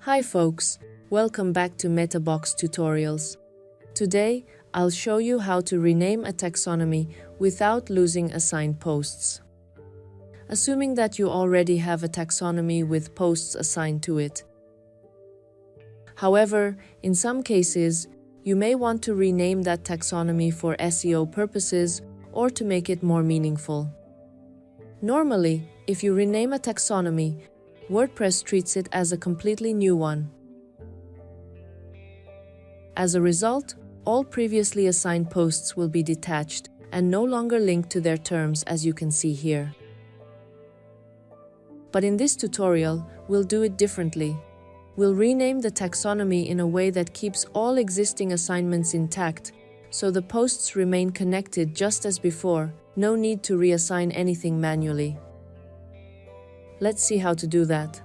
Hi folks, welcome back to MetaBox Tutorials. Today, I'll show you how to rename a taxonomy without losing assigned posts. Assuming that you already have a taxonomy with posts assigned to it. However, in some cases, you may want to rename that taxonomy for SEO purposes or to make it more meaningful. Normally, if you rename a taxonomy, WordPress treats it as a completely new one. As a result, all previously assigned posts will be detached and no longer linked to their terms, as you can see here. But in this tutorial, we'll do it differently. We'll rename the taxonomy in a way that keeps all existing assignments intact, so the posts remain connected just as before, no need to reassign anything manually. Let's see how to do that.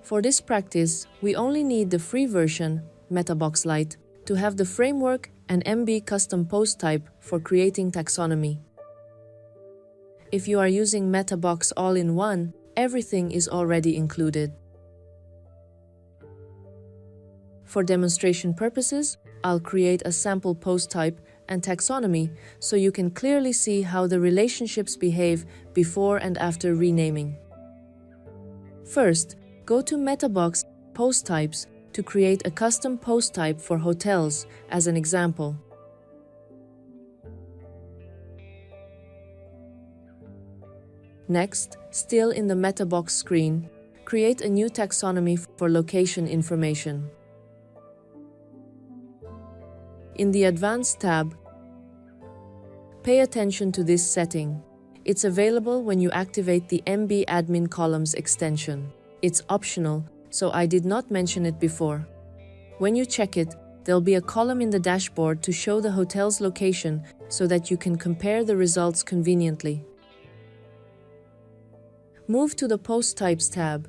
For this practice, we only need the free version, MetaBox Lite, to have the framework and MB custom post type for creating taxonomy. If you are using MetaBox all-in-one, everything is already included. For demonstration purposes, I'll create a sample post type and taxonomy so you can clearly see how the relationships behave before and after renaming. First, go to MetaBox Post Types to create a custom post type for hotels as an example. Next, still in the MetaBox screen, create a new taxonomy for location information. In the Advanced tab, pay attention to this setting. It's available when you activate the MB Admin Columns extension. It's optional, so I did not mention it before. When you check it, there'll be a column in the dashboard to show the hotel's location so that you can compare the results conveniently. Move to the Post Types tab.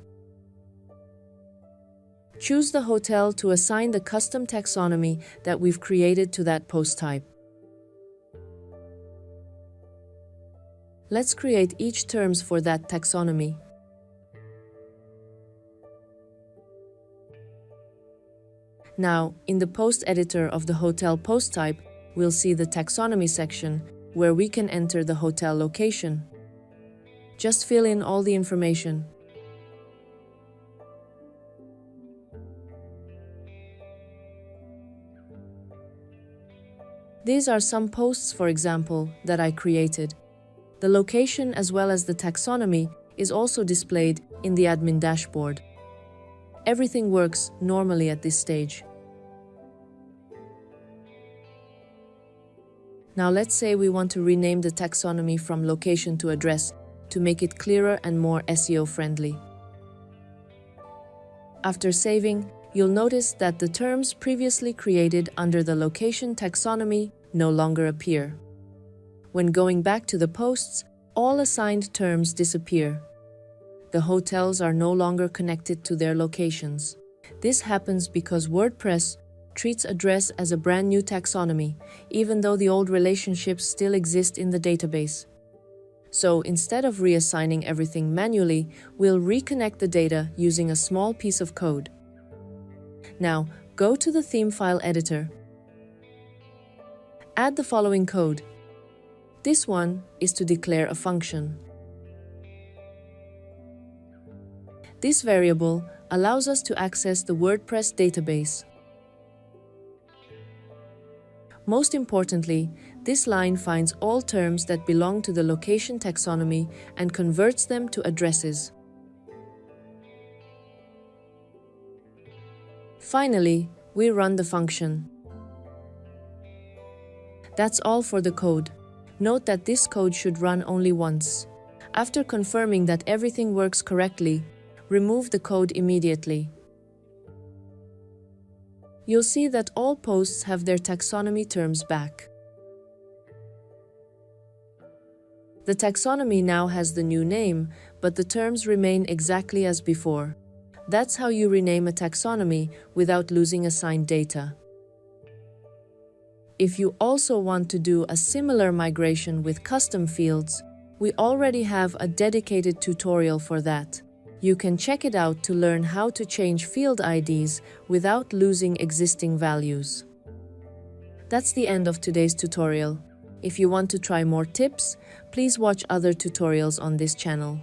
Choose the hotel to assign the custom taxonomy that we've created to that post type. Let's create each terms for that taxonomy. Now, in the post editor of the hotel post type, we'll see the taxonomy section where we can enter the hotel location. Just fill in all the information. These are some posts, for example, that I created. The location as well as the taxonomy is also displayed in the admin dashboard. Everything works normally at this stage. Now let's say we want to rename the taxonomy from location to address to make it clearer and more SEO friendly. After saving, you'll notice that the terms previously created under the location taxonomy no longer appear. When going back to the posts, all assigned terms disappear. The hotels are no longer connected to their locations. This happens because WordPress treats address as a brand new taxonomy, even though the old relationships still exist in the database. So instead of reassigning everything manually, we'll reconnect the data using a small piece of code. Now, go to the theme file editor. Add the following code. This one is to declare a function. This variable allows us to access the WordPress database. Most importantly, this line finds all terms that belong to the location taxonomy and converts them to addresses. Finally, we run the function. That's all for the code. Note that this code should run only once. After confirming that everything works correctly, remove the code immediately. You'll see that all posts have their taxonomy terms back. The taxonomy now has the new name, but the terms remain exactly as before. That's how you rename a taxonomy without losing assigned data. If you also want to do a similar migration with custom fields, We already have a dedicated tutorial for that. You can check it out to learn how to change field IDs without losing existing values. That's the end of today's tutorial. If you want to try more tips, please watch other tutorials on this channel.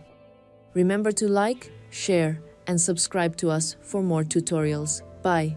Remember to like, share, and subscribe to us for more tutorials. Bye.